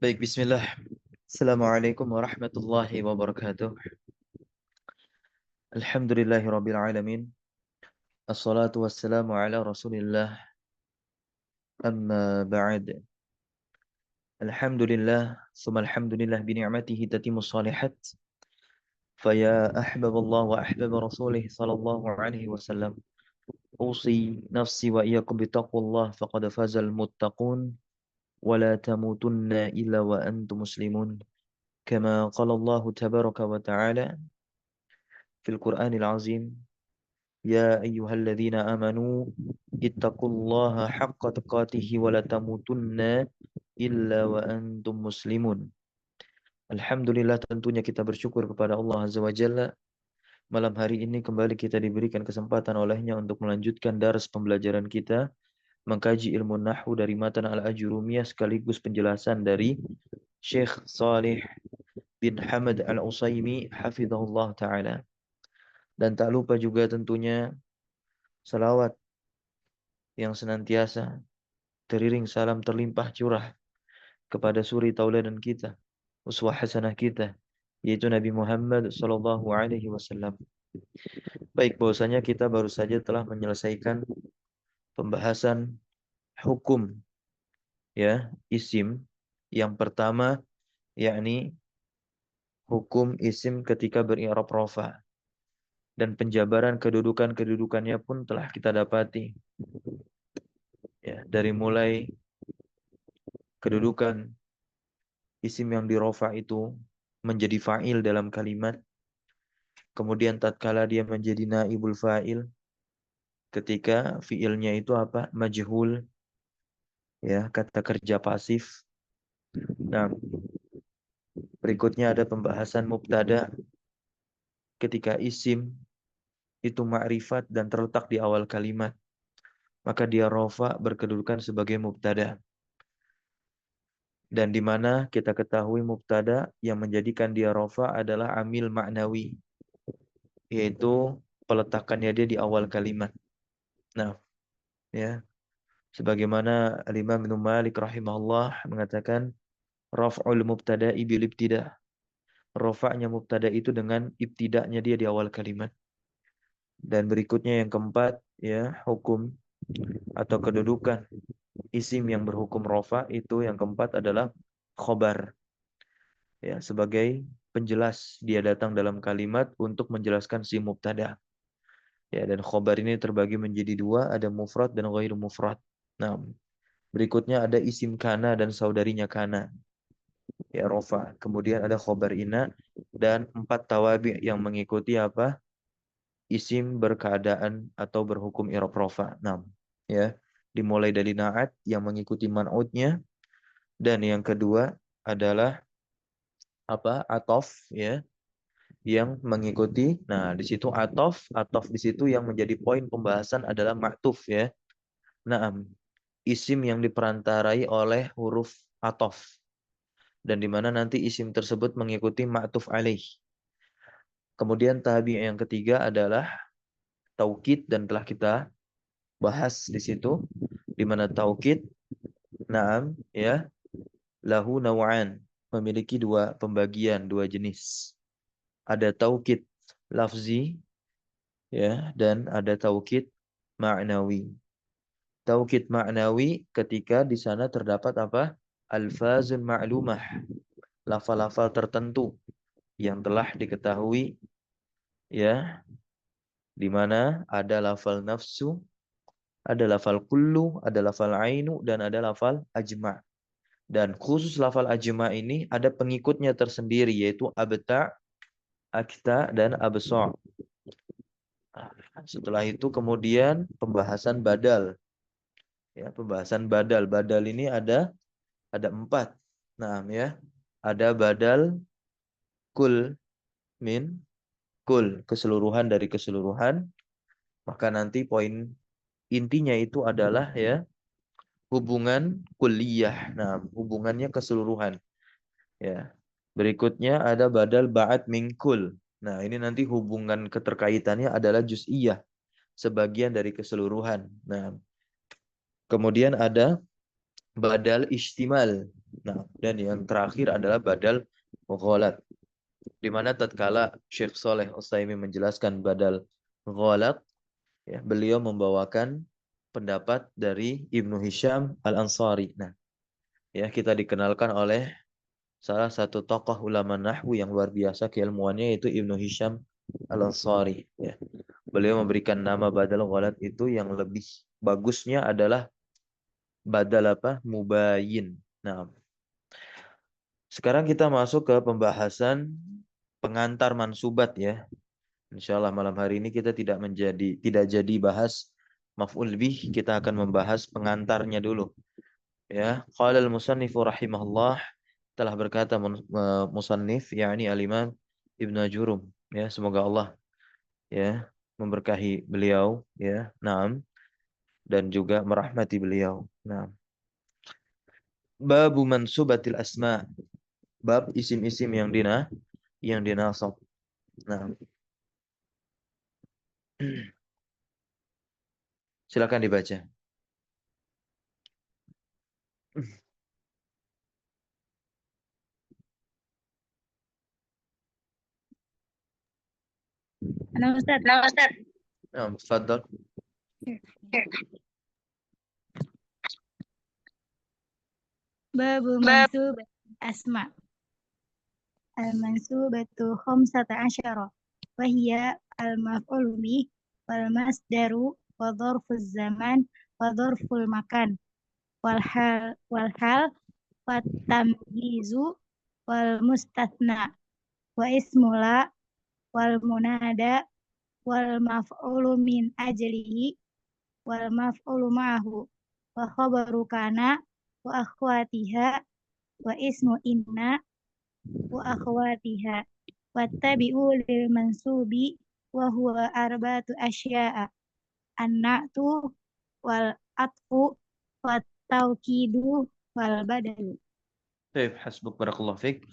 Baik, bismillah. Assalamualaikum warahmatullahi wabarakatuh. Alhamdulillahi rabbil alamin. Assalatu wassalamu ala rasulillah. Amma ba'd. Alhamdulillah. Summa alhamdulillah bini'matihi tatimu salihat. Faya ahbaballah wa ahbab rasulih sallallahu alaihi wasallam. Usi nafsi wa iyakum bitaqwallah faqad fazal muttaqun. Wa la tamutunna illa wa antum muslimun. Kama qala Allah tabaraka wa ta'ala fil Qur'anil azim. يا أيها الذين آمنوا اتقوا الله حق تقاته ولا تموتن إلا وأنتم مسلمون. Alhamdulillah, tentunya kita bersyukur kepada Allah Azza wa Jalla. Malam hari ini kembali kita diberikan kesempatan olehnya untuk melanjutkan daras pembelajaran kita mengkaji ilmu nahwu dari matan Al-Ajurumiyah sekaligus penjelasan dari Syekh Salih bin Hamad Al-Utsaimin hafizahullah taala. Dan tak lupa juga tentunya salawat yang senantiasa teriring salam terlimpah curah kepada suri tauladan kita, uswah hasanah kita, yaitu Nabi Muhammad sallallahu alaihi wasallam. Baik, bahwasanya kita baru saja telah menyelesaikan pembahasan hukum ya, isim yang pertama, yakni hukum isim ketika beri'rab rafa, dan penjabaran kedudukan-kedudukannya pun telah kita dapati ya, dari mulai kedudukan isim yang dirofa itu menjadi fa'il dalam kalimat. Kemudian tatkala dia menjadi naibul fa'il ketika fiilnya itu apa? Majhul, ya, kata kerja pasif. Nah, berikutnya ada pembahasan mubtada ketika isim itu ma'rifat dan terletak di awal kalimat, maka dia rofa berkedudukan sebagai mubtada. Dan di mana kita ketahui mubtada yang menjadikan dia rofa adalah amil ma'nawi, yaitu peletakannya dia di awal kalimat. Nah, ya, sebagaimana Al-Imam Ibnu Malik rahimahullah mengatakan raf'ul mubtada'i bil ibtida'. Rafa'nya mubtada itu dengan ibtida'nya dia di awal kalimat. Dan berikutnya yang keempat, ya, hukum atau kedudukan isim yang berhukum rafa itu yang keempat adalah khobar. Ya, sebagai penjelas, dia datang dalam kalimat untuk menjelaskan si mubtada. Ya, dan khobar ini terbagi menjadi dua, ada mufrad dan ghairu mufrad. Nah, berikutnya ada isim kana dan saudarinya kana, ya, rofa. Kemudian ada khobar ina dan empat tawabi yang mengikuti apa? Isim berkeadaan atau berhukum i'rab rofa. Nah, ya, dimulai dari na'at yang mengikuti man'utnya, dan yang kedua adalah apa? Atof, ya, yang mengikuti. Nah, di situ atof di situ yang menjadi poin pembahasan adalah ma'tuf, ya. Nah, isim yang diperantarai oleh huruf atof, dan di mana nanti isim tersebut mengikuti ma'tuf alaih. Kemudian tabi yang ketiga adalah taukid, dan telah kita bahas di situ, di mana taukid, na'am, ya, lahu naw'an, memiliki dua pembagian, dua jenis. Ada taukid lafzi, ya, dan ada taukid ma'nawi. Taukid ma'nawi ketika di sana terdapat apa? Alfazun ma'lumah, lafal-lafal tertentu yang telah diketahui, ya, di mana ada lafal nafsu, ada lafal kullu, ada lafal ainu, dan ada lafal ajma'. Dan khusus lafal ajma' ini ada pengikutnya tersendiri, yaitu abta', akta, dan absa'. Setelah itu kemudian pembahasan badal. Ya, pembahasan badal. Badal ini ada empat. Nah, ya, ada badal kul min kul, keseluruhan dari keseluruhan. Maka nanti poin intinya itu adalah, ya, hubungan kulliyah. Nah, hubungannya keseluruhan. Ya. Berikutnya ada badal ba'at min kul. Nah, ini nanti hubungan keterkaitannya adalah juz'iyah, sebagian dari keseluruhan. Nah, kemudian ada badal istimal. Nah, dan yang terakhir adalah badal ghalat. Di mana tatkala Syekh Saleh Utsaimin menjelaskan badal ghalat, ya, beliau membawakan pendapat dari Ibnu Hisham Al-Ansari. Nah, ya, kita dikenalkan oleh salah satu tokoh ulama nahwu yang luar biasa keilmuannya, yaitu Ibnu Hisham Al-Ansari, ya. Beliau memberikan nama badal ghalat itu yang lebih bagusnya adalah badal apa? Mubayyin. Nah, sekarang kita masuk ke pembahasan pengantar mansubat, ya. Insya Allah malam hari ini kita tidak jadi bahas maf'ul bih, kita akan membahas pengantarnya dulu. Ya, qala al-musannifu rahimahullah, telah berkata musannif yakni al-Imam Ibnu Jurum, ya, semoga Allah, ya, memberkahi beliau, ya. Naam, dan juga merahmati beliau. Nah, babu mansubatil asma, bab isim-isim yang dinasab. Nah, silakan dibaca. Halo Ustaz. Nah, Ustaz. Nah, tafadhol. Babu Bab mansub asma. Al-mansubatu khamsata asyara. Wahia al-maf'ul bih wal masdaru wa dharfuz zaman wa dharful makan wal hal wa tamyizu wal mustathna wa ismula wal munada wal maf'ulu min ajlihi wal maf'ulu ma'ahu wa khabaru kana wa akhwatiha wa ismu inna wa akhwatiha wattabi'u lil mansubi wa huwa arba'atu asya'a an-na'tu wal atfu wat taukidu wal badalu. Baik, hasbuk barakallahu fik.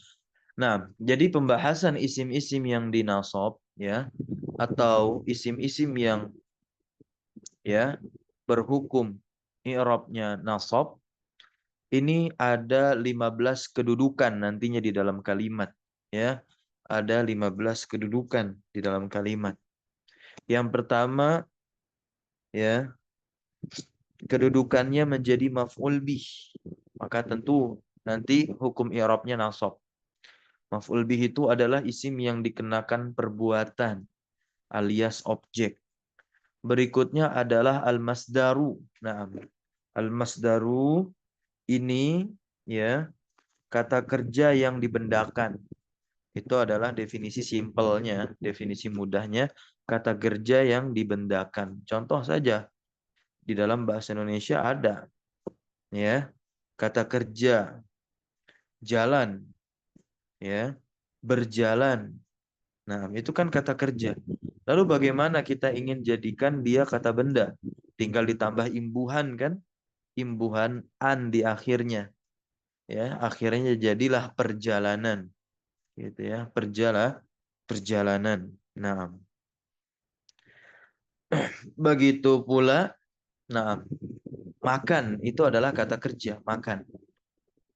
Nah, jadi pembahasan isim-isim yang dinasab, ya, atau isim-isim yang, ya, berhukum i'rabnya nasab, ini ada 15 kedudukan nantinya di dalam kalimat, ya. Ada 15 kedudukan di dalam kalimat. Yang pertama, ya, kedudukannya menjadi maf'ul bih. Maka tentu nanti hukum i'rabnya nasab. Maf'ul bih itu adalah isim yang dikenakan perbuatan alias objek. Berikutnya adalah al-masdaru. Nah, al-masdaru ini, ya, kata kerja yang dibendakan. Itu adalah definisi simpelnya, definisi mudahnya, kata kerja yang dibendakan. Contoh saja, di dalam bahasa Indonesia ada, ya, kata kerja jalan, ya, berjalan. Nah, itu kan kata kerja. Lalu bagaimana kita ingin jadikan dia kata benda? Tinggal ditambah imbuhan, kan? Imbuhan an di akhirnya. Ya, akhirnya jadilah perjalanan. Gitu ya, perjalanan. Nah, begitu pula, nah, makan itu adalah kata kerja, makan.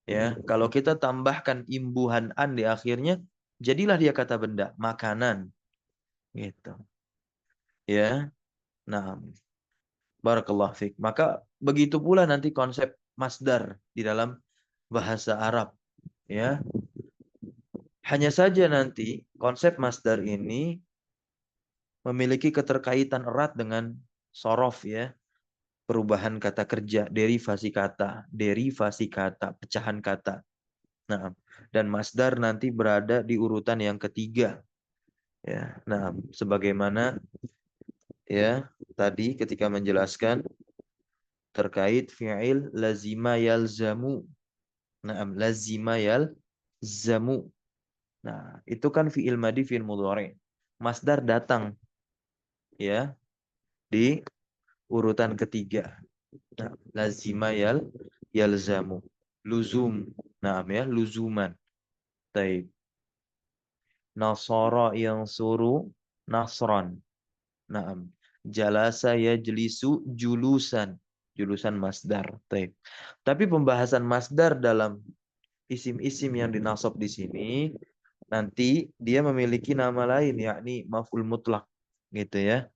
Ya, kalau kita tambahkan imbuhan an di akhirnya, jadilah dia kata benda, makanan. Gitu. Ya. Nah, barakallahu fiik. Maka begitu pula nanti konsep masdar di dalam bahasa Arab, ya. Hanya saja nanti konsep masdar ini memiliki keterkaitan erat dengan sorof, ya, perubahan kata kerja, derivasi kata, pecahan kata. Nah, dan masdar nanti berada di urutan yang ketiga, ya. Nah, sebagaimana, ya, tadi ketika menjelaskan terkait fi'il lazima yalzamu. Nah, lazima yalzamu. Nah, itu kan fi'il madi, fi'il mudhari. Masdar datang, ya, di urutan ketiga. Nah, lazima yalzamu. Luzum. Nah, ya, luzuman. Taib. Nasara yang suruh nasran. Naam. Jalasa yajlisu julusan. Julusan masdar. Taib. Tapi pembahasan masdar dalam isim-isim yang dinasab di sini nanti dia memiliki nama lain yakni maf'ul mutlak gitu ya.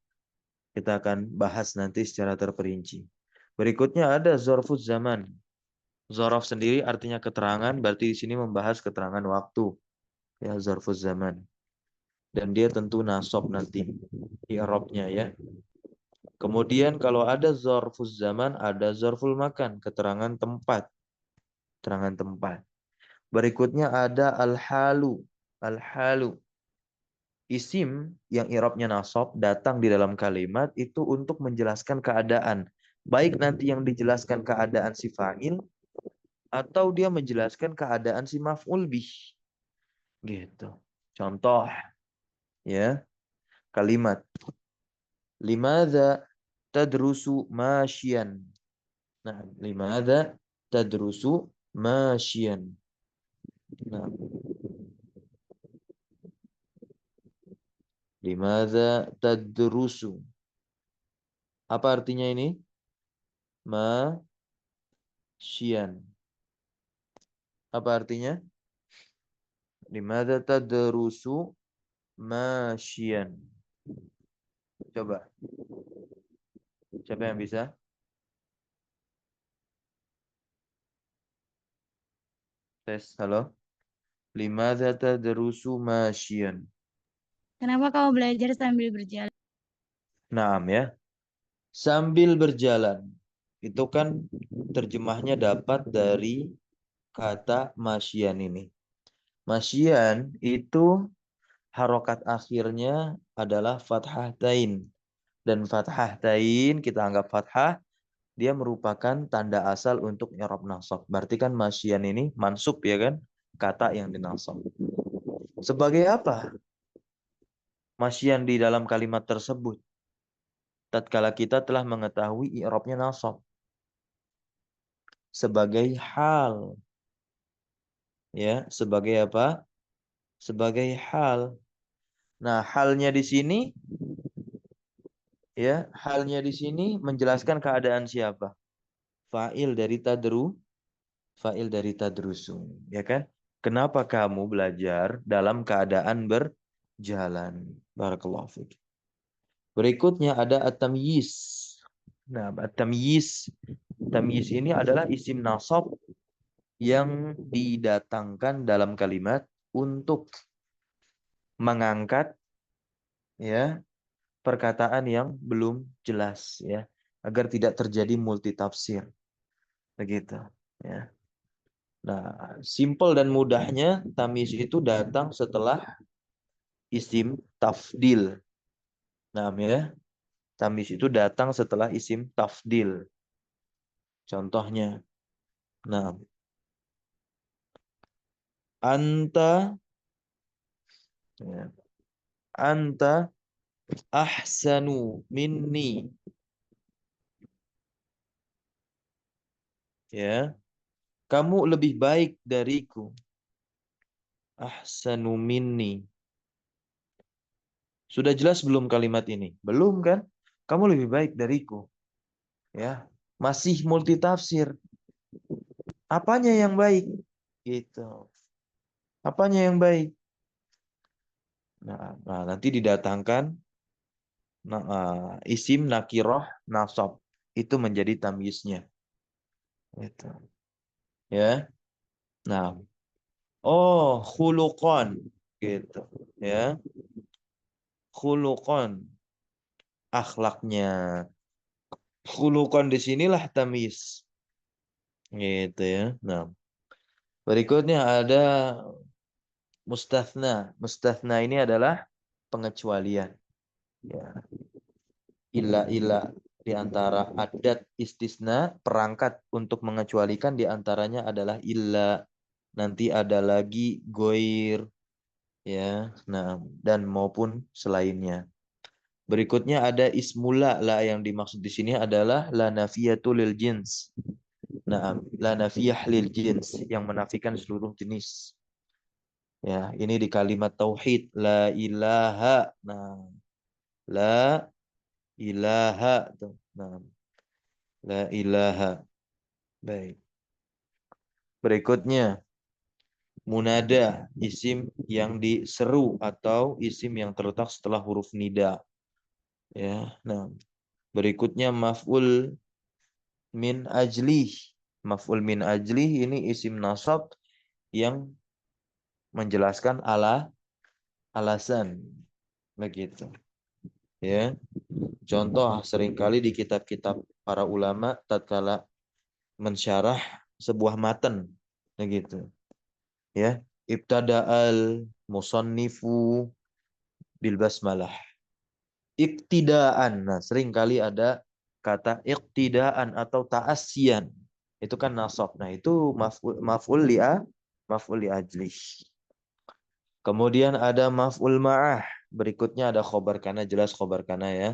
Kita akan bahas nanti secara terperinci. Berikutnya ada zarfuz zaman. Zarf sendiri artinya keterangan, berarti di sini membahas keterangan waktu. Ya, zarfuz zaman. Dan dia tentu nasab nanti i'rabnya ya. Kemudian kalau ada zarfuz zaman, ada zarful makan, keterangan tempat. Keterangan tempat. Berikutnya ada al-halu. Al-halu. Isim yang i'rabnya nasab datang di dalam kalimat itu untuk menjelaskan keadaan. Baik nanti yang dijelaskan keadaan si fa'il atau dia menjelaskan keadaan si maf'ul bih. Gitu. Contoh ya, kalimat limadza tadrusu masyian. Nah, limadza tadrusu masyian. Nah, limadza tadrusu. Apa artinya ini? Masyian. Apa artinya? Limadza tadrusu masyian. Coba, siapa yang bisa? Tes, halo. Limadza tadrusu masyian. Kenapa kamu belajar sambil berjalan? Naam ya. Sambil berjalan. Itu kan terjemahnya dapat dari kata masyian ini. Masyian itu harokat akhirnya adalah fathah tain. Dan fathah tain kita anggap fathah, dia merupakan tanda asal untuk i'rab nasab. Berarti kan masyian ini mansub ya kan? Kata yang dinasab. Sebagai apa masyian di dalam kalimat tersebut? Tatkala kita telah mengetahui i'rabnya nasab. Sebagai hal. Ya, sebagai apa? Sebagai hal. Nah, halnya di sini ya, halnya di sini menjelaskan keadaan siapa? Fa'il dari tadru, fa'il dari tadrusu, ya kan? Kenapa kamu belajar dalam keadaan berjalan? Barakallahu fiik. Berikutnya ada at-tamyiz. Nah, at-tamyiz. Tamyiz ini adalah isim nasab yang didatangkan dalam kalimat untuk mengangkat ya perkataan yang belum jelas ya agar tidak terjadi multitafsir begitu ya. Nah, simpel dan mudahnya tamyiz itu datang setelah isim tafdil. Nah, ya, tamyiz itu datang setelah isim tafdil. Contohnya, nah, anta ya, anta ahsanu minni ya. Kamu lebih baik dariku. Ahsanu minni. Sudah jelas belum kalimat ini? Belum kan? Kamu lebih baik dariku. Ya, masih multitafsir. Apanya yang baik? Gitu. Apanya yang baik? Nah, nanti didatangkan isim nakiroh nasab. Itu menjadi tamyiznya. Gitu. Ya. Nah, oh, khuluqan. Gitu. Ya. Khuluqan. Akhlaknya. Khuluqan di sinilah tamyiz. Gitu ya. Nah, berikutnya ada mustathna. Mustathna ini adalah pengecualian. Ya. Illa di antara adat istisna perangkat untuk mengecualikan di antaranya adalah illa. Nanti ada lagi goir ya. Nah, dan maupun selainnya. Berikutnya ada ismula la yang dimaksud di sini adalah la nafiyatu lil jins. Nah, la nafiyah lil jins yang menafikan seluruh jenis. Ya, ini di kalimat tauhid la ilaha. Nah, la ilaha tuh. Nah, la ilaha. Baik. Berikutnya munada, isim yang diseru atau isim yang terletak setelah huruf nida. Ya, nah berikutnya maf'ul min ajlih. Maf'ul min ajlih ini isim nasab yang menjelaskan alasan, begitu. Ya, contoh seringkali di kitab-kitab para ulama tatkala mensyarah sebuah matan, begitu. Ya, ibtada'al musannifu bil basmalah. Iktidaan. Nah, seringkali ada kata iktidaan atau ta'asyan. Itu kan nasab. Nah, itu maf'ul li'a, maf'ul li ajlih. Kemudian ada maf'ul ma'ah. Berikutnya ada khobar kana, jelas khobar kana ya.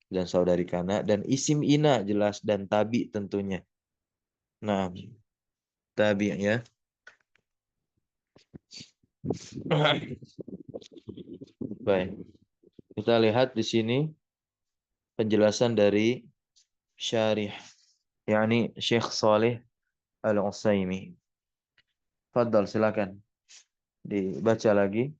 Dan saudari kana. Dan isim ina jelas. Dan tabi tentunya. Nah, tabi ya. Baik. Kita lihat di sini penjelasan dari syarih. yakni Syekh Saleh Al-Utsaimin. Fadal, silakan. Dibaca lagi.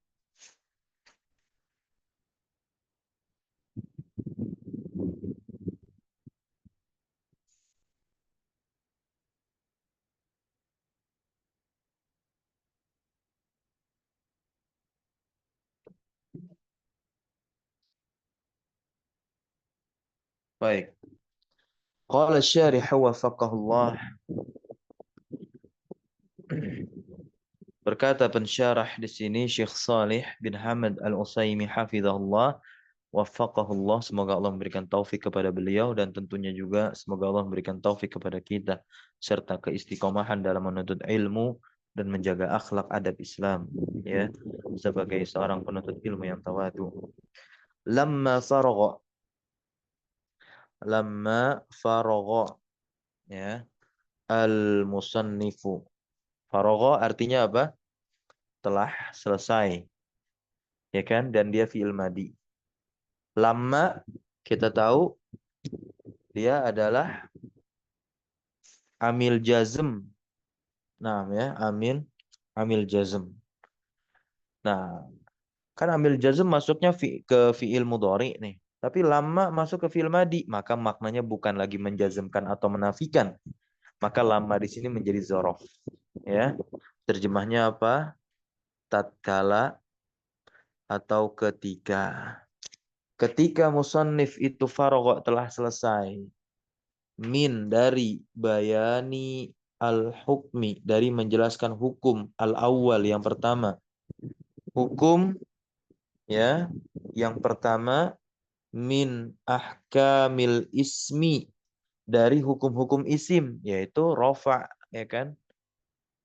Baik. Qala syarih wafaqahullah. Berkata pensyarah di sini Syekh Salih bin Hamad Al-Utsaimin hafizahullah, waffaqahullah, semoga Allah memberikan taufik kepada beliau dan tentunya juga semoga Allah memberikan taufik kepada kita serta keistiqomahan dalam menuntut ilmu dan menjaga akhlak adab Islam, ya, sebagai seorang penuntut ilmu yang tawadu. Lamma faragha, lamma faragha, ya, al-musannifu. Faragha artinya apa? Telah selesai, ya kan? Dan dia fi'il madi. Lama kita tahu dia adalah amil jazm. Nah, ya, amil jazm. Nah, kan amil jazm masuknya ke fi'il mudhari nih. Tapi lama masuk ke fi'il madi, maka maknanya bukan lagi menjazmkan atau menafikan. Maka lama di sini menjadi dzaraf. Ya. Terjemahnya apa? Tatkala atau ketika. Ketika musannif itu faragha, telah selesai, min dari bayani al-hukmi, dari menjelaskan hukum al-awwal yang pertama. Hukum, ya, yang pertama, min ahkamil ismi, dari hukum-hukum isim, yaitu rafa, ya kan?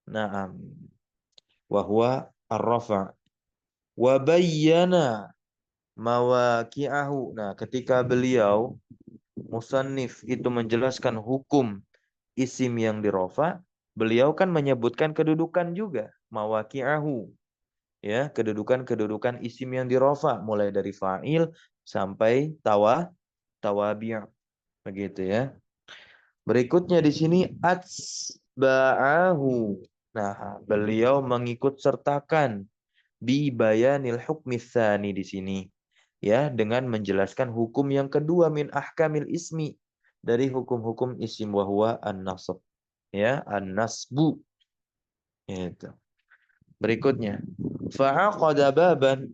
Naam. Wa huwa ar-rafa. Wa bayyana mawaqi'ahu. Nah, ketika beliau musannif itu menjelaskan hukum isim yang dirofa, beliau kan menyebutkan kedudukan juga, mawaqi'ahu, ya, kedudukan-kedudukan isim yang dirofa, mulai dari fa'il sampai tawabi', begitu ya. Berikutnya di sini atsba'ahu. Nah, beliau mengikut sertakan bi bayanil hukmi tsani di sini, ya, dengan menjelaskan hukum yang kedua min ahkamil ismi, dari hukum-hukum isim, wa huwa an-nasb, ya, an-nasbu, itu. Berikutnya fa'aqada baban,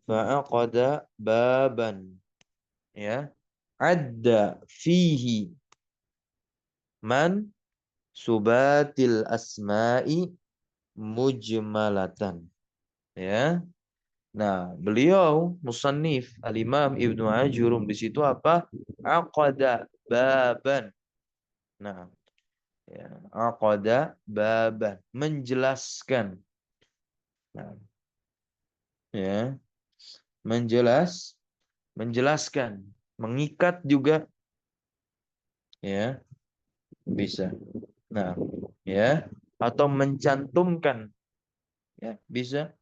fa'aqada baban, ya, adda fihi man subatil asma'i mujmalatan, ya. Nah, beliau musannif al-Imam Ibnu Ajurum di situ apa? Aqada baban. Nah, ya, aqada baban, menjelaskan. Nah, ya, menjelaskan, mengikat juga, ya, bisa. Nah, ya, atau mencantumkan, ya, bisa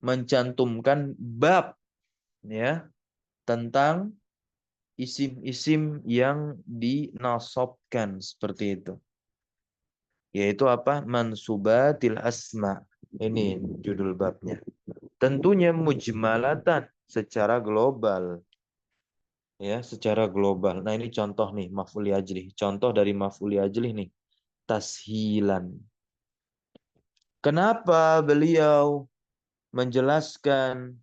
mencantumkan bab, ya, tentang isim-isim yang dinasobkan seperti itu. Yaitu apa? Mansubatil asma. Ini judul babnya. Tentunya mujmalatan secara global. Ya, secara global. Nah, ini contoh nih maf'ul ajlih. Contoh dari maf'ul ajlih nih. Tashilan. Kenapa beliau menjelaskan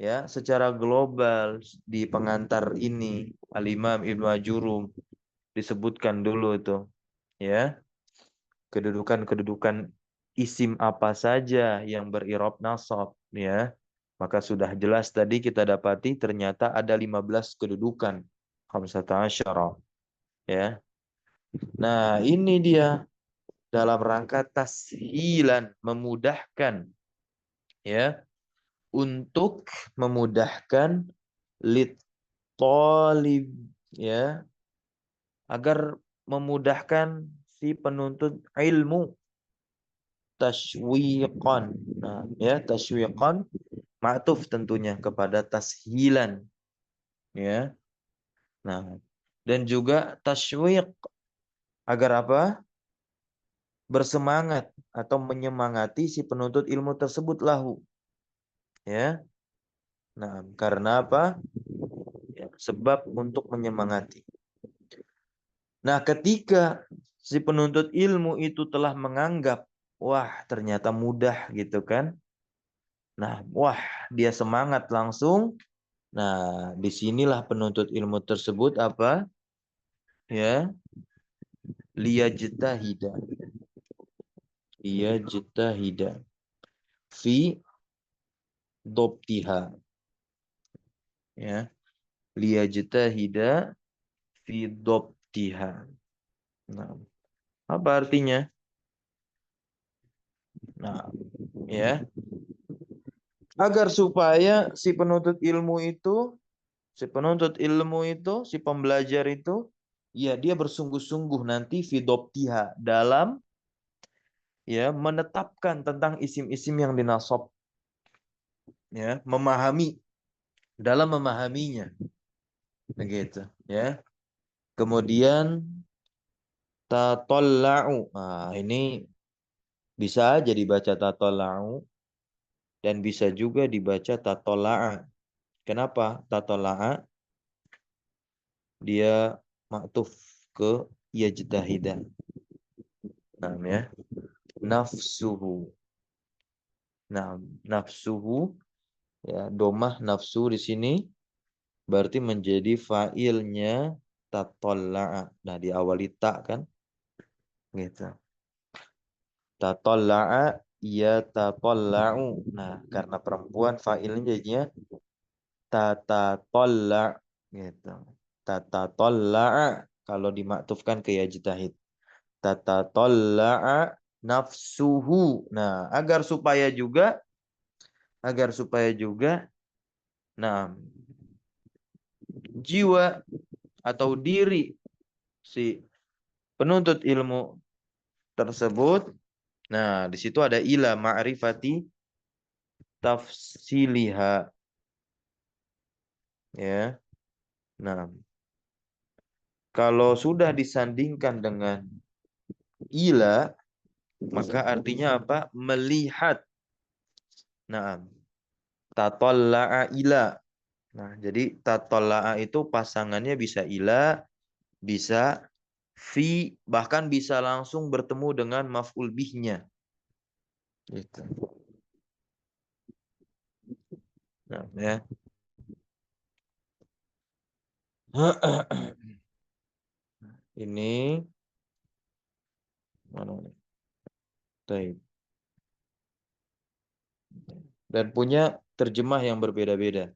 ya secara global di pengantar ini Al-Imam Ibnu Ajurum disebutkan dulu itu ya kedudukan-kedudukan isim apa saja yang berirob nasab ya. Maka sudah jelas tadi kita dapati ternyata ada 15 kedudukan khamsata asyara ya. Nah, ini dia dalam rangka tashilan memudahkan ya untuk memudahkan lit talib ya agar memudahkan si penuntut ilmu tashwiqan. Nah, ya tashwiqan ma'tuf tentunya kepada tashilan ya. Nah, dan juga tashwiq agar apa? Bersemangat atau menyemangati si penuntut ilmu tersebut lahu ya. Nah, karena apa? Ya, sebab untuk menyemangati. Nah, ketika si penuntut ilmu itu telah menganggap, wah ternyata mudah gitu kan. Nah, wah dia semangat langsung. Nah, disinilah penuntut ilmu tersebut apa? Ya, liyajtahida. Liyajtahida. Fi dobtiha. Ya, liyajtahida fi dobtiha. Nah, apa artinya? Nah, ya, agar supaya si pembelajar itu, ya dia bersungguh-sungguh nanti fidoptiha dalam ya menetapkan tentang isim-isim yang dinasab, ya dalam memahaminya, begitu, ya. Kemudian tatalla'u, nah ini bisa aja dibaca tatalla'u dan bisa juga dibaca tatalla'a. Kenapa tatalla'a? Dia maktuf ke yajtahidah. Nah, ya. Nafsuhu. Nah, nafsuhu ya, domah nafsu di sini berarti menjadi fa'ilnya tatalla'a. Nah, diawali ta kan? Gitu. Tatalla'a ya tatalla'u. Nah, karena perempuan fa'ilnya jadinya tatatalla gitu. Tatatalla'a kalau dimaktufkan ke yajtahid. Tatatalla'a nafsuhu. Nah, agar supaya juga nah jiwa atau diri si penuntut ilmu tersebut. Nah, di situ ada ila ma'rifati tafsiliha ya. Nah, kalau sudah disandingkan dengan ila maka artinya apa? Melihat. Nah, tatalla'a ila. Nah, jadi tatalla'a itu pasangannya bisa ila, bisa fi, bahkan bisa langsung bertemu dengan maf'ul bihnya. Gitu. Nah, ya. Ini mana nih? Taib. Dan punya terjemah yang berbeda-beda.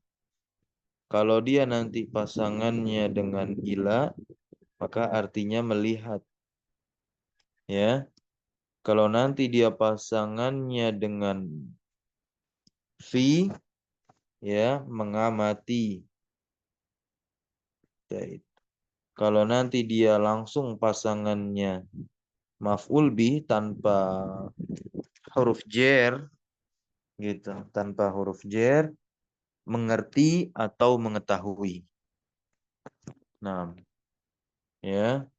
Kalau dia nanti pasangannya dengan ila, maka artinya melihat. Ya. Kalau nanti dia pasangannya dengan fi, ya, mengamati. Taib. Kalau nanti dia langsung pasangannya maf'ul bih tanpa huruf jer, gitu, tanpa huruf jer, mengerti atau mengetahui. Nah, ya,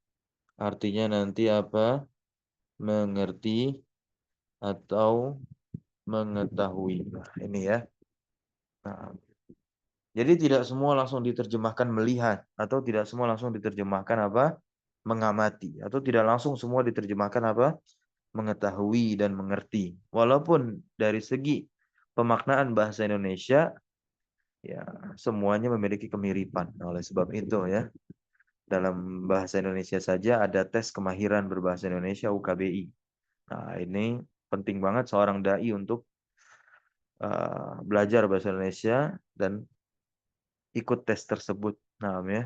artinya nanti apa? Mengerti atau mengetahui. Nah, ini ya. Nah, jadi tidak semua langsung diterjemahkan melihat, atau tidak semua langsung diterjemahkan apa? Mengamati, atau tidak langsung semua diterjemahkan apa? Mengetahui dan mengerti. Walaupun dari segi pemaknaan bahasa Indonesia ya semuanya memiliki kemiripan. Oleh sebab itu ya, dalam bahasa Indonesia saja ada tes kemahiran berbahasa Indonesia UKBI. Nah, ini penting banget seorang dai untuk belajar bahasa Indonesia dan ikut tes tersebut. Nah, ya,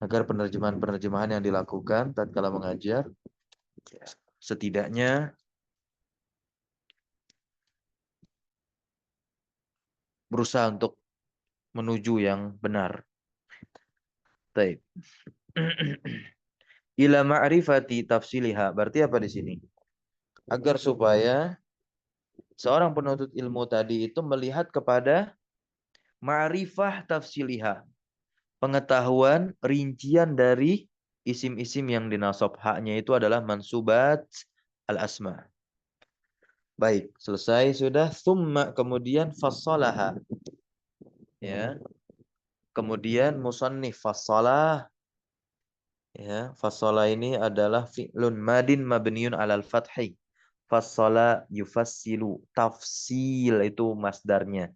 agar penerjemahan-penerjemahan yang dilakukan tatkala mengajar ya, setidaknya berusaha untuk menuju yang benar. Baik. Ila ma'rifati tafsiliha. Berarti apa di sini? Agar supaya seorang penuntut ilmu tadi itu melihat kepada ma'rifah tafsiliha. Pengetahuan rincian dari isim-isim yang dinasab. Haknya itu adalah mansubat al-asma. Baik, selesai sudah. Thumma kemudian fassalaha. Ya. Kemudian musannif fassalah. Ya, fassala ini adalah fi'lun madin mabniun alal fathi. Fassala yufassilu. Tafsil itu masdarnya.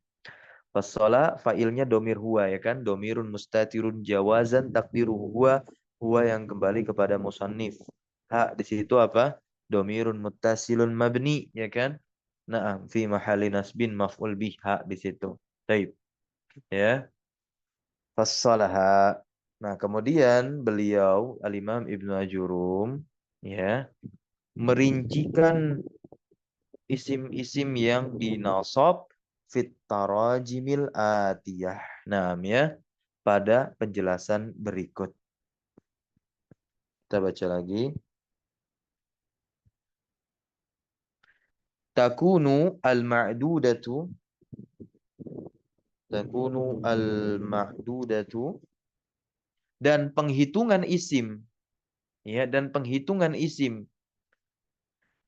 Fassala fa'ilnya domir huwa ya kan. Domirun mustatirun jawazan takdiruhu huwa. Huwa yang kembali kepada musannif. Ha di situ apa? Domirun muttasilun mabni ya kan. Naam fi mahalli nasbin maf'ul bih ha di situ. Baik. Ya. Fassalaha. Nah, kemudian beliau Al-Imam Ibnu Ajurum ya merincikan isim-isim yang dinasab fit tarajimil atiyah. Nah, ya pada penjelasan berikut. Kita baca lagi. Takunu al-ma'dudatu dan penghitungan isim ya dan penghitungan isim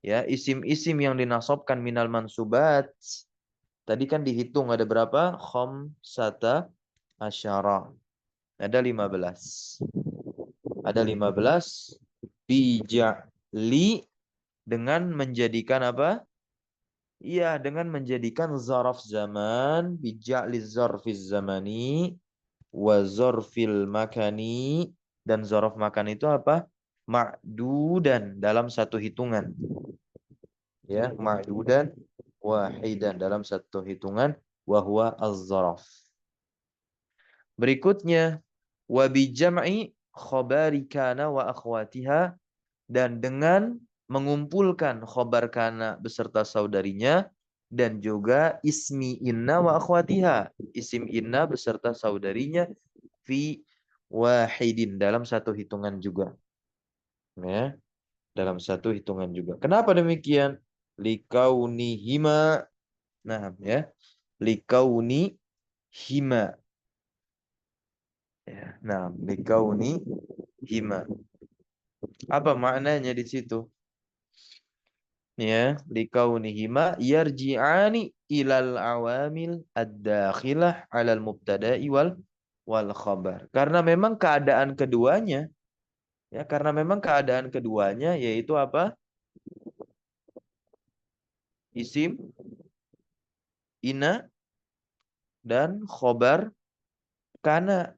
ya isim-isim yang dinasabkan minal mansubat. Tadi kan dihitung ada berapa? Khamsata asyara. Ada 15. Ada 15 bija'li dengan menjadikan apa? Iya, dengan menjadikan zaraf zaman, bija'li zarfiz zamani wa zarfil makani, dan zaraf makan itu apa? Ma'dudan dalam satu hitungan. Ya, ma'dudan wahidan dalam satu hitungan wa huwa az-zaraf. Berikutnya wa bi jam'i khabari kana wa akhwatiha, dan dengan mengumpulkan khobar kana beserta saudarinya dan juga ismi inna wa akhwatiha, isim inna beserta saudarinya fi wahidin dalam satu hitungan juga. Ya, dalam satu hitungan juga. Kenapa demikian? Likaunihima. Nah, ya. Likaunihima. Ya, nah, likaunihima. Apa maknanya di situ? Ya, likaunihima yarji'ani ilal awamil ad-dakhilah 'alal mubtada'i wal khabar. Karena memang keadaan keduanya, ya, karena memang keadaan keduanya yaitu apa? Isim ina dan khobar kana.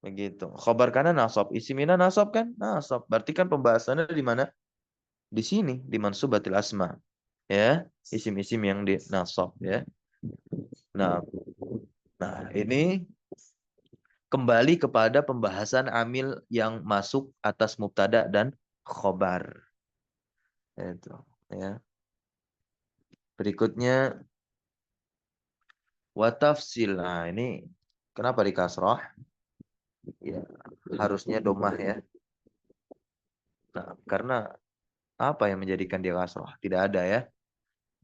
Begitu. Khobar kana nasab, isim ina nasab kan? Nasab. Berarti kan pembahasannya di mana? Di sini, di mansubatil asma. Ya, isim-isim yang di nasab ya. Nah, ini kembali kepada pembahasan amil yang masuk atas mubtada dan khobar. Itu, ya. Berikutnya watafsil. Nah, ini kenapa di kasrah? Ya, harusnya domah ya. Nah, karena apa yang menjadikan dia kasrah? Tidak ada ya.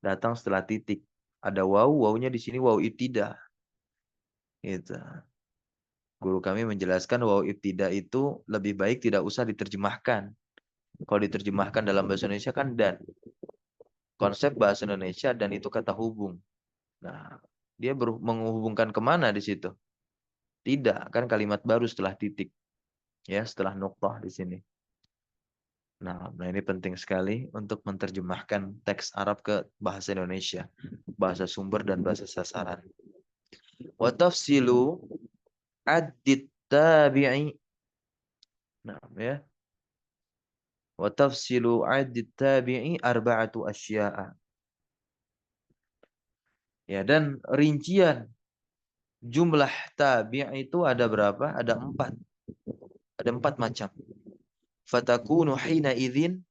Datang setelah titik. Ada waw, wawnya di sini waw ibtidah. Gitu. Guru kami menjelaskan waw ibtidah itu lebih baik tidak usah diterjemahkan. Kalau diterjemahkan dalam bahasa Indonesia kan dan. Konsep bahasa Indonesia dan itu kata hubung. Nah, dia menghubungkan kemana di situ? Tidak, kan kalimat baru setelah titik. Ya, setelah nuqtah di sini. Nah, ini penting sekali untuk menerjemahkan teks Arab ke bahasa Indonesia. Bahasa sumber dan bahasa sasaran. Wa tafsilu addit tabi'i. Nah, ya. Wa tafsilu addit tabi'i arba'atu asya'a. Ya, dan rincian jumlah tabi' itu ada berapa? Ada 4. Ada 4 macam. Fatakunu hina idzin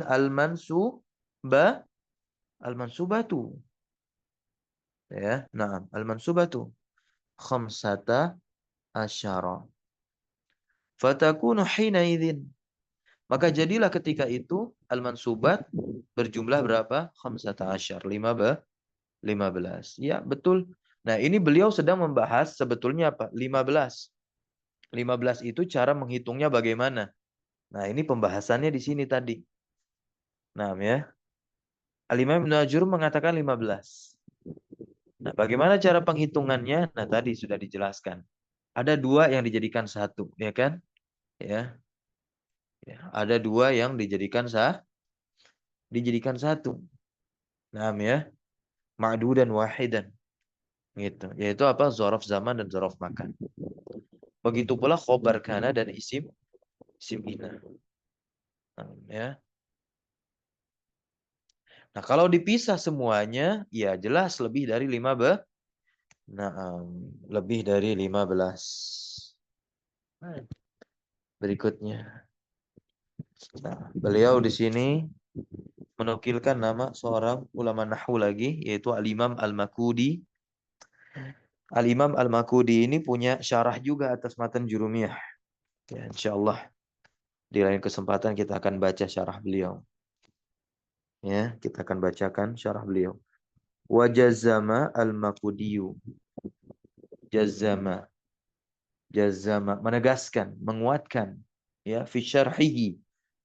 al-mansuba al-mansubatu. Ya, nah, al-mansubatu khamsata asyara. Fatakunu hina idzin. Maka jadilah ketika itu al-mansubat berjumlah berapa? Khamsata asyar. 15. Ya, betul. Nah, ini beliau sedang membahas sebetulnya apa? 15. 15 itu cara menghitungnya bagaimana? Nah, ini pembahasannya di sini tadi. Nah, ya. Al-Imam Ibnu Ajur mengatakan 15. Nah, bagaimana cara penghitungannya? Nah, tadi sudah dijelaskan. Ada 2 yang dijadikan satu, ya kan? Ya. Ya, ada 2 yang dijadikan satu. Nah, ya. Ma'du dan wahidan. Gitu. Yaitu apa? Zorof zaman dan zorof makan. Begitu pula khobar kana dan isim ina. Nah, ya. Nah, kalau dipisah semuanya, ya jelas lebih dari 15. Nah, lebih dari 15. Nah, berikutnya. Nah, beliau di sini menukilkan nama seorang ulama nahwu lagi, yaitu Al-Imam Al-Makudi. Al-Imam Al-Makudi ini punya syarah juga atas matan Jurumiyah. Ya, insyaallah di lain kesempatan kita akan baca syarah beliau. Ya, kita akan bacakan syarah beliau. Wa jazzama al-Makudiyu. Jazzama. Jazzama, menegaskan, menguatkan. Ya, fi syarhihi.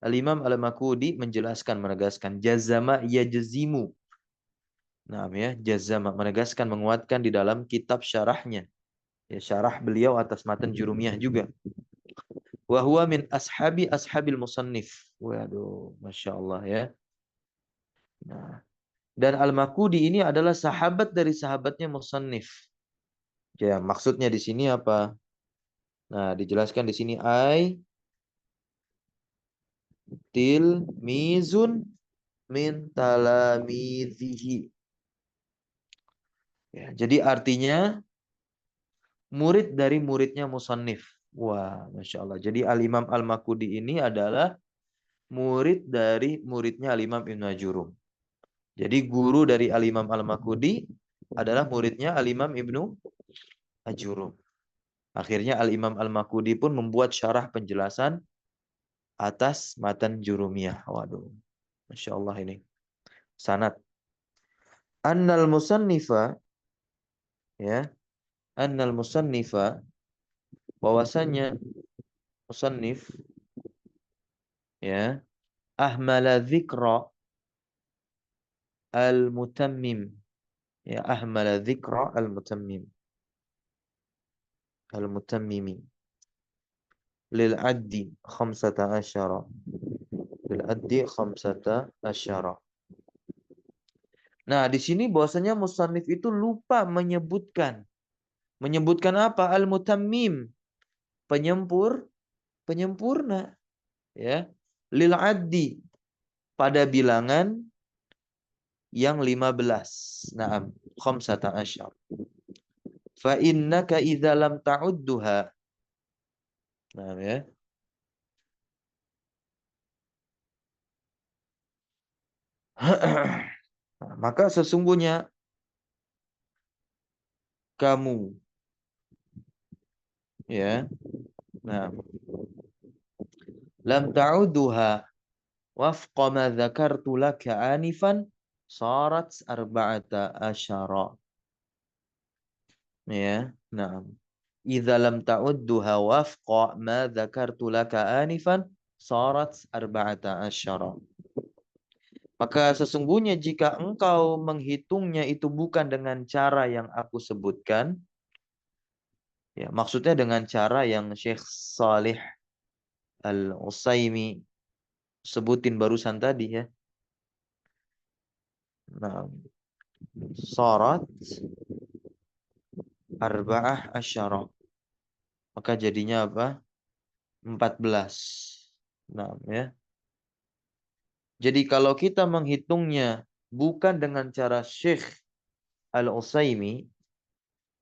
Al-Imam Al-Makudi menjelaskan, menegaskan. Jazzama yajzimu. Nah, ya, jazzama, menegaskan, menguatkan di dalam kitab syarahnya. Ya, syarah beliau atas matan Jurumiyah juga. Wa huwa min ashabil musannif. Waduh, Masya Allah ya. Nah, dan Al-Makudi ini adalah sahabat dari sahabatnya musannif. Ya, maksudnya di sini apa? Nah, dijelaskan di sini tilmizun min talamidhihi. Ya, jadi artinya murid dari muridnya musannif. Wah, Masya Allah. Jadi Al-Imam Al-Makudi ini adalah murid dari muridnya Al-Imam Ibnu Ajurum. Jadi guru dari Al-Imam Al-Makudi adalah muridnya Al-Imam Ibnu Ajurum. Akhirnya Al-Imam Al-Makudi pun membuat syarah penjelasan atas matan Jurumiyah. Waduh, Masya Allah ini. Sanad. Annal musannifa, ya, annal musannifa, bahwasanya musannif, ya, ahmala dzikra al-mutammim, ya, ahmala dzikra al-mutammimi lil addi khamsata asyara, lil addi khamsata asyara. Nah, di sini bahwasanya musannif itu lupa menyebutkan apa? Al-mutammim, penyempurna, ya. Lil addi, pada bilangan yang 15. Naam, khamsata asyar. Fa innaka idza lam ta'udduha. Nah, ya. Maka sesungguhnya kamu, ya. Nah, lam ta'udduha wafqa ma dzakartu laka anifan sarat arba'ata asyara. Ya, nah. Idza lam ta'udduha wafqa ma dzakartu laka anifan sarat arba'ata asyara. Maka sesungguhnya jika engkau menghitungnya itu bukan dengan cara yang aku sebutkan, ya maksudnya dengan cara yang Syekh Salih Al-Utsaimin sebutin barusan tadi ya. Nah, sarat arba'ah asyara. Maka jadinya apa? 14. Nah, ya. Jadi kalau kita menghitungnya bukan dengan cara Syekh Al-Utsaimin,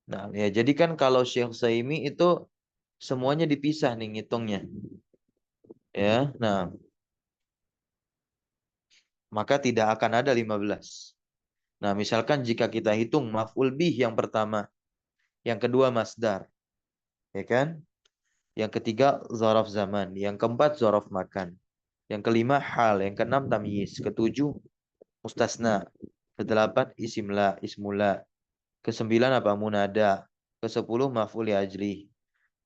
nah ya jadi kan kalau Syekh Utsaimin itu semuanya dipisah nih ngitungnya. Ya. Nah, maka tidak akan ada 15. Nah, misalkan jika kita hitung maf'ul bih yang pertama, yang kedua masdar, ya kan? Yang ketiga zaraf zaman, yang keempat zaraf makan, yang kelima hal, yang keenam tamyiz, ketujuh mustasna, kedelapan isimla, ismula, kesembilan apa munada, kesepuluh maf'ul li ajli,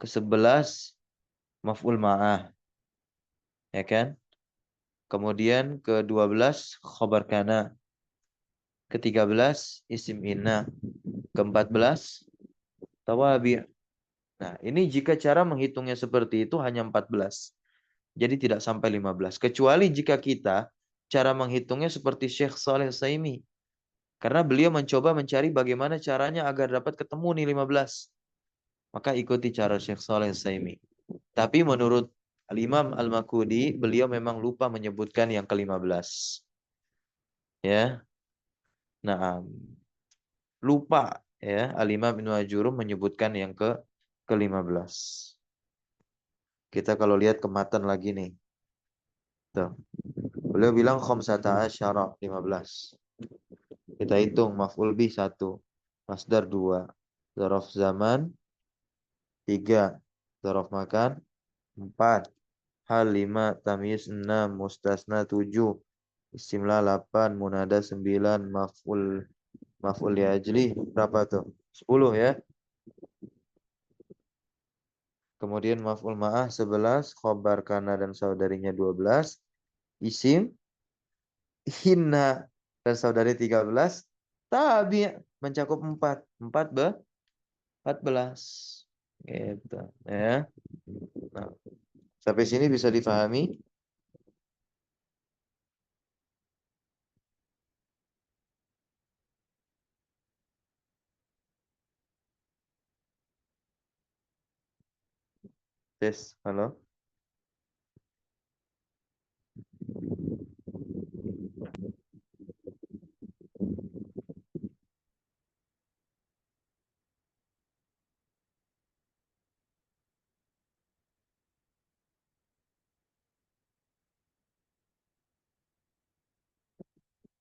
kesebelas maf'ul ma'ah, ya kan? Kemudian ke-12 khabar kana, ke-13 isim inna, ke-14 tawabi'. Nah, ini jika cara menghitungnya seperti itu hanya 14. Jadi tidak sampai 15. Kecuali jika kita cara menghitungnya seperti Syekh Saleh Saimi. Karena beliau mencoba mencari bagaimana caranya agar dapat ketemu nih 15. Maka ikuti cara Syekh Saleh Saimi. Tapi menurut Al-Imam Al-Makudi, beliau memang lupa menyebutkan yang ke-15. Ya. Nah, lupa ya Al-Imam Ibnu Ajurum menyebutkan yang ke-15. Kita kalau lihat ke matan lagi nih. Tuh. Beliau bilang khamsata asyara 15. Kita hitung maf'ul bih 1, masdar 2, zaraf zaman 3, zaraf makan 4, hal 5, tamyiz 6, mustasna 7, istimla 8, munada 9, maf'ul li ajli berapa tuh? 10 ya. Kemudian maf'ul ma'ah 11, khobar kana dan saudarinya 12, isim hinna dan saudari 13, tabi mencakup 4. 14. Gitu ya. Nah, sampai sini bisa difahami? Tes, halo.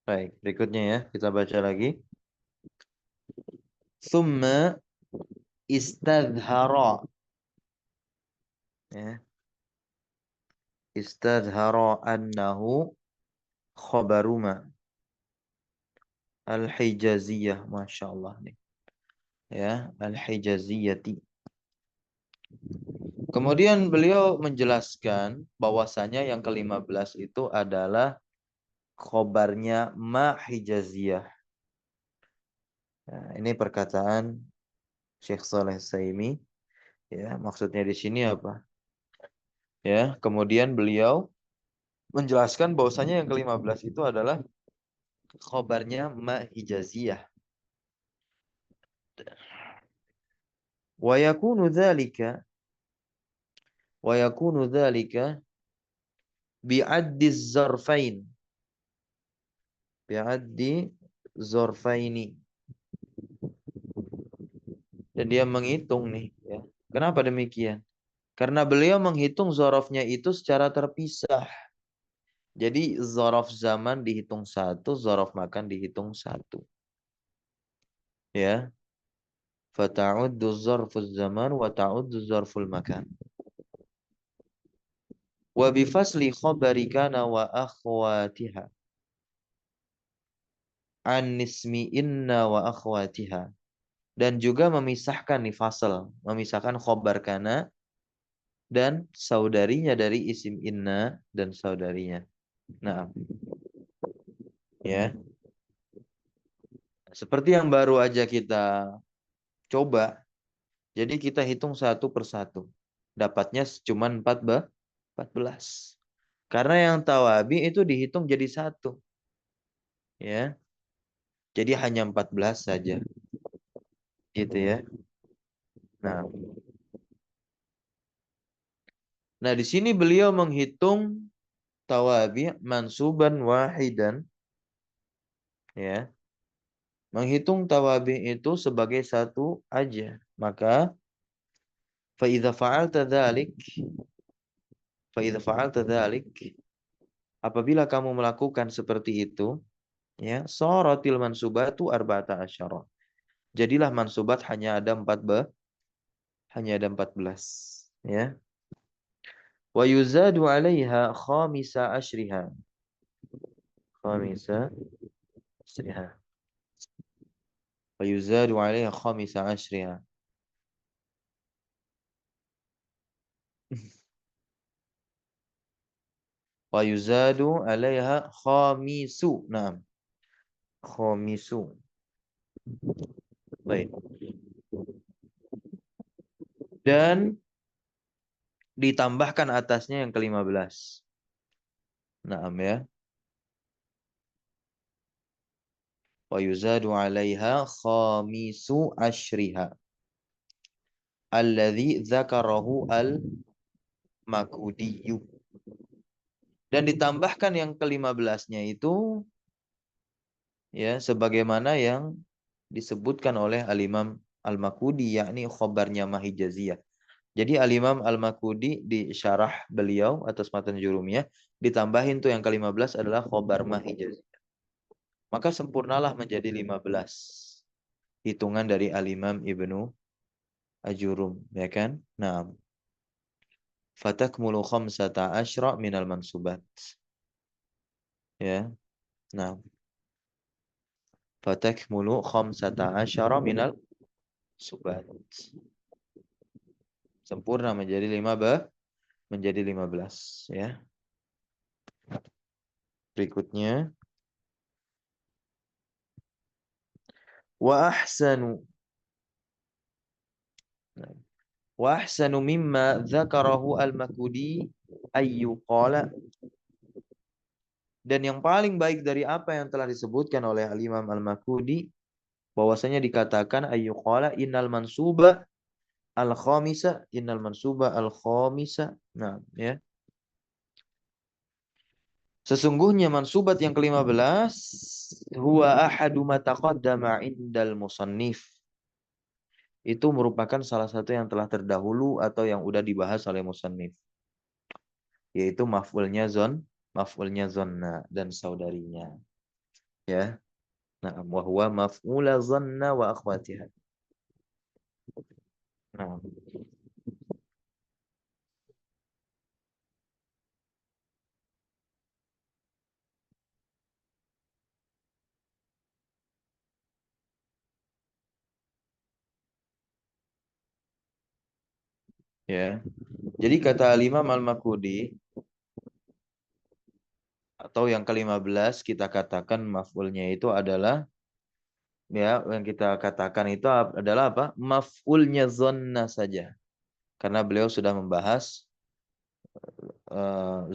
Baik, berikutnya ya, kita baca lagi. Thumma istadhara. Ya. Istadhara annahu khabaruma al-hijaziyah. Masya Allah nih. Ya, al-hijaziyati. Kemudian beliau menjelaskan bahwasanya yang ke-15 itu adalah khobarnya ma hijaziyah. Nah, ini perkataan Syekh Saleh Saimi. Ya, maksudnya di sini apa? Ya, kemudian beliau menjelaskan bahwasanya yang ke-15 itu adalah khobarnya ma hijaziyah. Wa yakunu dzalika wa yakunu dzalika bi'addi zarfain. Bi'addi zarfaini. Dan dia menghitung nih ya. Kenapa demikian? Karena beliau menghitung zorofnya itu secara terpisah. Jadi zorof zaman dihitung satu, zorof makan dihitung satu. Ya. Fata'uddu zarfuz zaman wa ta'uddu zarful makan. Wa bifasli khabari kana wa akhwatiha. An nismi inna wa akhwatiha. Dan juga memisahkan nih fasal. Memisahkan khobar kana dan saudarinya dari isim inna dan saudarinya. Nah, ya. Seperti yang baru aja kita coba. Jadi kita hitung satu persatu. Dapatnya cuma 14. Karena yang tawabi itu dihitung jadi satu. Ya. Jadi hanya 14 saja. Gitu ya. Nah, nah di sini beliau menghitung tawabi mansuban wahidan. Ya. Menghitung tawabi itu sebagai satu aja. Maka فإذا فعلت ذلك فإذا فعلت ذلك apabila kamu melakukan seperti itu, ya, sharatil mansubatu arba'ata asyara. Jadilah mansubat hanya ada 14, ya. Wa yuzadu 'alaiha khamisa asyriha. Khamisa asyriha. Wa yuzadu 'alaiha khamisa asyriha. Wa yuzadu 'alaiha khamisu. Naam. Khamisu. Baik. Dan ditambahkan atasnya yang ke-15. Naam ya. Wa yuzadu 'alaiha khamisu asyriha. Alladzi dzakarahu al-Makudiyu. Dan ditambahkan yang ke-15-nya itu ya sebagaimana yang disebutkan oleh Al-Imam Al-Makudi, yakni khobarnya Mahijaziyah. Jadi Al-Imam Al-Makudi di syarah beliau atas matan Jurumiyah ditambahin tuh yang ke-15 adalah khobar Mahijaziyah. Maka sempurnalah menjadi 15 hitungan dari Al-Imam Ibnu Ajurum, ya kan? Nah, fatakmulu khamsata asyra minal mansubat. Ya. Nah, fatakmulu khamsata asyara minal subat. Sempurna menjadi 15 ya. Berikutnya wa ahsanu mimma dzakarahu al-Makudi ayyu qala, dan yang paling baik dari apa yang telah disebutkan oleh Al-Imam Al-Makudi bahwasanya dikatakan ayyu qala innal mansuba al-khamisa, innal mansuba al-khamisa. Nah, ya. Sesungguhnya mansubat yang ke-15 huwa ahadu ma taqaddama indal musannif. Itu merupakan salah satu yang telah terdahulu atau yang udah dibahas oleh musannif. Yaitu maf'ulnya zonna dan saudarinya. Ya. Nah, wa huwa maf'ula zonna wa akhwatiha. Nah, ya. Jadi kata Imam Al-Makudi atau yang ke-15 kita katakan maf'ulnya itu adalah, ya, yang kita katakan itu adalah apa? Maf'ulnya zonna saja. Karena beliau sudah membahas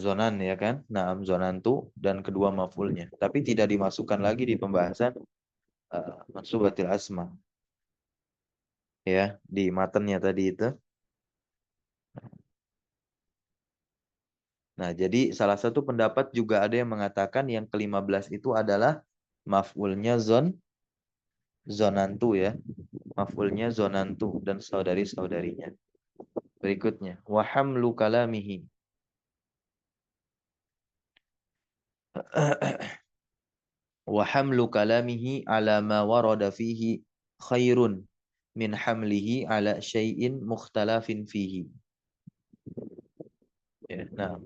zonan, ya kan? Naam zonantu dan kedua maf'ulnya. Tapi tidak dimasukkan lagi di pembahasan mansubatil asma. Ya, di matanya tadi itu. Nah, jadi salah satu pendapat juga ada yang mengatakan yang ke-15 itu adalah maf'ulnya zonantu ya. Maf'ulnya zonantu dan saudari-saudarinya. Berikutnya, wa hamlu kalamihi. Wa hamlu kalamihi ala ma warada fihi khairun min hamlihi ala syai'in mukhtalafin fihi. Ya, nah,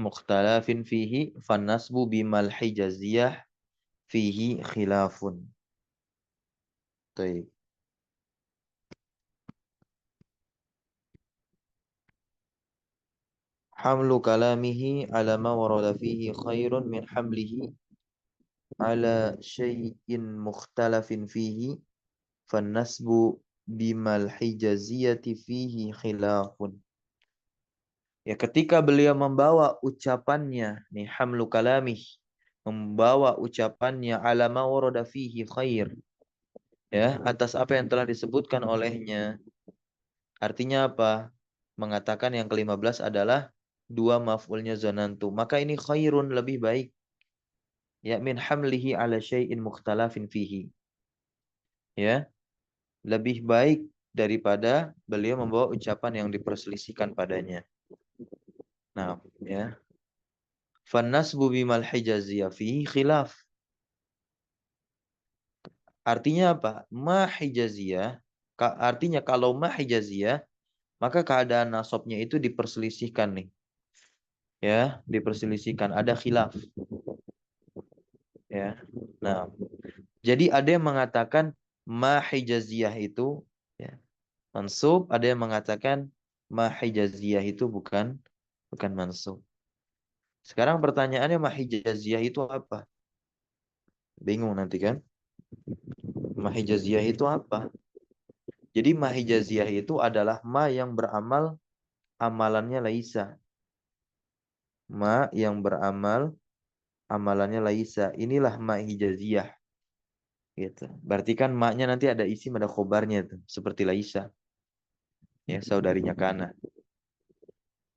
mukhtalafin fihi fannasbu bimal hijaziyah fihi khilafun. Baik. hamlu kalamihi ala ma warada fihi khairun min hamlihi ala syai'in mukhtalafin fihi fannasbu bimal hijaziyati fihi khilafun. Ya, ketika beliau membawa ucapannya, nih hamlu kalamih, membawa ucapannya ala ma warada fihi khair, ya, atas apa yang telah disebutkan olehnya. Artinya apa? Mengatakan yang ke-15 adalah dua maf'ulnya zonantu. Maka ini khairun, lebih baik. Ya, min hamlihi ala syai'in mukhtalafin fihi. Ya, lebih baik daripada beliau membawa ucapan yang diperselisihkan padanya. Nah, ya. Fannasbu bimal hijaziyah fihi khilaf. Artinya apa? Ma hijaziyah. Artinya kalau ma hijaziyah, maka keadaan nasabnya itu diperselisihkan nih. Ya, diperselisihkan. Ada khilaf. Ya. Nah, jadi ada yang mengatakan ma hijaziyah itu ya, mansub, ada yang mengatakan ma hijaziyah itu bukan mansub. Sekarang pertanyaannya ma hijaziyah itu apa? Bingung nanti kan? Ma hijaziyah itu apa? Jadi ma hijaziyah itu adalah ma yang beramal amalannya laisa. Ma yang beramal amalannya laisa. Inilah ma hijaziyah. Gitu. Berarti kan maknya nanti ada isim, ada khobarnya tuh, seperti laisa. Ya, saudarinya Kana.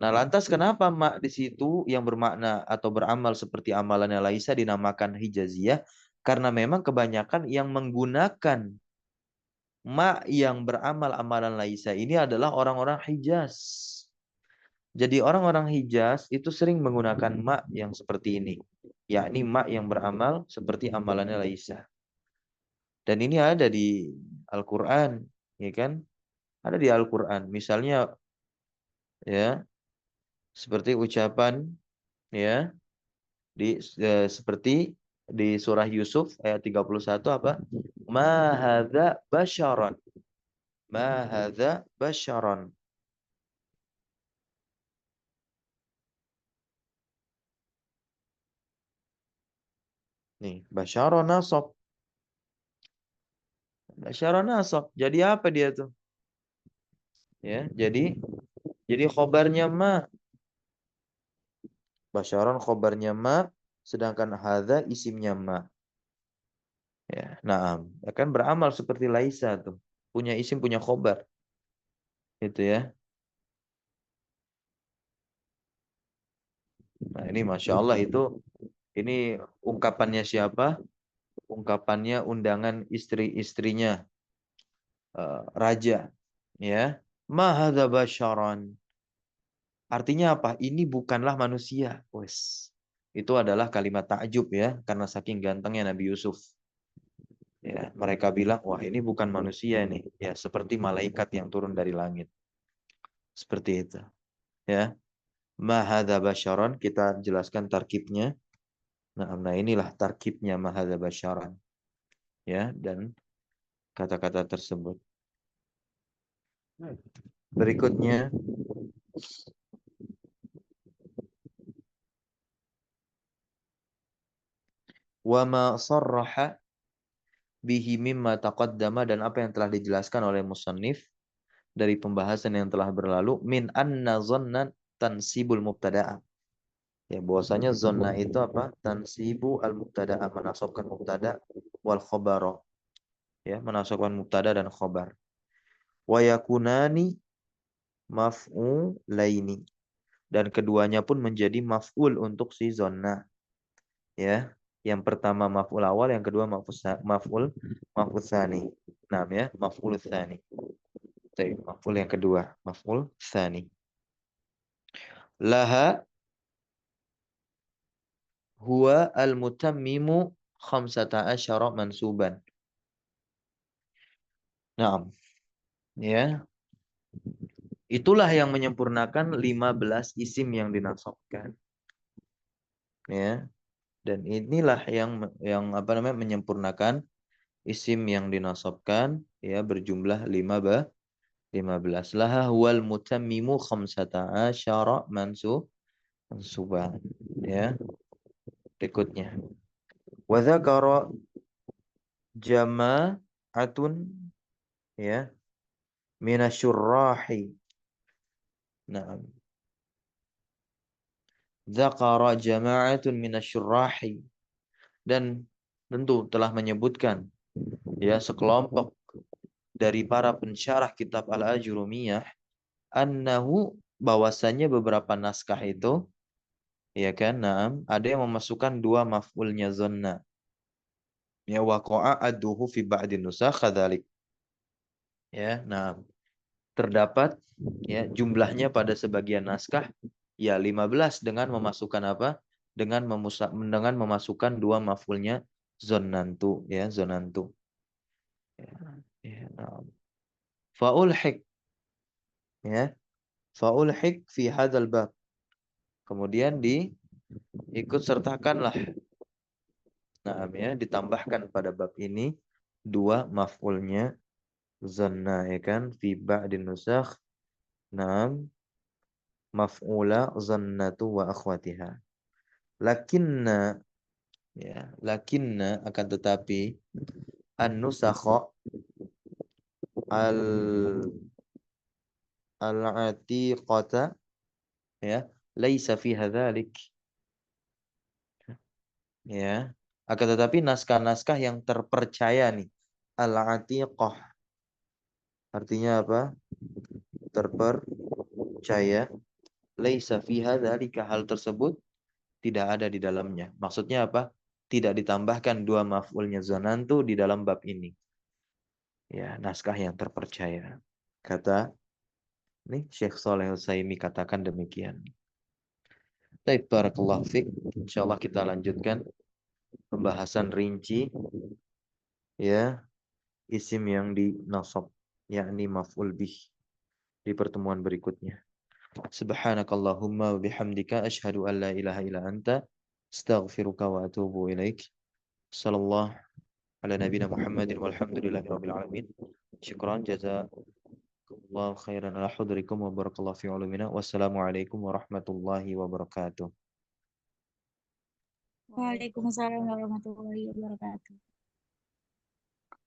Nah, lantas kenapa mak di situ yang bermakna atau beramal seperti amalannya Laisa dinamakan hijaziyah? Karena memang kebanyakan yang menggunakan mak yang beramal amalan Laisa ini adalah orang-orang Hijaz. Jadi orang-orang Hijaz itu sering menggunakan mak yang seperti ini, yakni mak yang beramal seperti amalannya Laisa. Dan ini ada di Al-Qur'an, ya kan? Ada di Al-Qur'an. Misalnya ya, seperti ucapan ya seperti di surah Yusuf ayat 31 apa? Ma hadza basyaran. Ma hadza basyaran. Nih, basyaran nasab. Basyaran nasab. Jadi apa dia tuh? Ya, jadi khobarnya ma. Basyaran khobarnya ma, sedangkan hadza isimnya ma. Ya, naam. Akan beramal seperti Laisa tuh. Punya isim, punya khobar. Itu ya. Nah, ini Masya Allah itu, ini ungkapannya siapa? Ungkapannya undangan istri-istrinya raja. Ya. Ma hadza basyaran. Artinya apa? Ini bukanlah manusia. Wes. Itu adalah kalimat takjub ya, karena saking gantengnya Nabi Yusuf. Ya, mereka bilang, wah ini bukan manusia nih. Ya, seperti malaikat yang turun dari langit. Seperti itu. Ya. Ma hadza basyaran, kita jelaskan tarkibnya. Nah, inilah tarkibnya ma hadza basyaran. Ya, dan kata-kata tersebut. Berikutnya, wa ma sarraha bihi mimma taqaddama, dan apa yang telah dijelaskan oleh musannif dari pembahasan yang telah berlalu, min anna zannan tansibul mubtada'a. Ya, bahwasanya zonna itu apa? Tansibu al mubtada'a, menasabkan mubtada wal khabara. Ya, menasabkan mubtada dan khabar. Wa yakunani maf'ulaini, dan keduanya pun menjadi maf'ul untuk si zonna. Ya, yang pertama maf'ul awal, yang kedua maf'ul tsani. Nah, ya, maf'ul tsani. Maf'ul yang kedua, maf'ul tsani. Laha huwa al-mutammimu khamsata asyara mansuban. Nah, ya. Itulah yang menyempurnakan 15 isim yang dinasabkan. Ya. Dan inilah yang apa namanya menyempurnakan isim yang dinasabkan ya berjumlah 15. Laha huwal mutammimu khamsata asyara mansub mansuban. Ya, berikutnya. Wa dzakara jama'atun ya minasyurrahi. Nah, dzakara jama'atun minasyurrahi, dan tentu telah menyebutkan ya sekelompok dari para pensyarah kitab Al-Ajurumiyah annahu, bahwasanya beberapa naskah itu ya kan, ada yang memasukkan dua maf'ulnya zonna. Ya, waqa'a aduhu fi ba'din nusakh kadzalik. Ya, terdapat ya jumlahnya pada sebagian naskah ya 15 dengan memasukkan apa? Dengan memasukkan dua maf'ulnya zonantu, ya, zonantu. Ya, ya, Faulhik, ya. Faulhik fi hadzal bab. Kemudian diikut sertakanlah. Ya, ditambahkan pada bab ini dua maf'ulnya zanna, ya kan, fi ba'din nusakh. Naam, maf'ula zannatu wa akhwatiha. Lakinna, ya, lakinna, akan tetapi an-nusakha al al-atiqata, ya, laisa fiha dzalik. Ya. Akan tetapi naskah-naskah yang terpercaya nih, al-atiqah artinya apa? Terpercaya. Laisa fiha dzalika, hal tersebut tidak ada di dalamnya. Maksudnya apa? Tidak ditambahkan dua maf'ulnya zanantu di dalam bab ini. Ya, naskah yang terpercaya. Kata nih Syekh Shalih Al-Utsaimin katakan demikian. Baik, barakallahu fiik. Insyaallah kita lanjutkan pembahasan rinci ya isim yang dinasab, yakni maf'ul bih, di pertemuan berikutnya. Subhanakallahumma wa bihamdika asyhadu an la ilaha illa anta astaghfiruka wa atubu ilaik. Sallallahu ala nabiyina Muhammadin walhamdulillahi rabbil alamin. Syukran jazakumullahu khairan ala hudrikum wa barakallahu fi ulumina. Wassalamualaikum warahmatullahi wabarakatuh. Waalaikumsalam warahmatullahi wabarakatuh.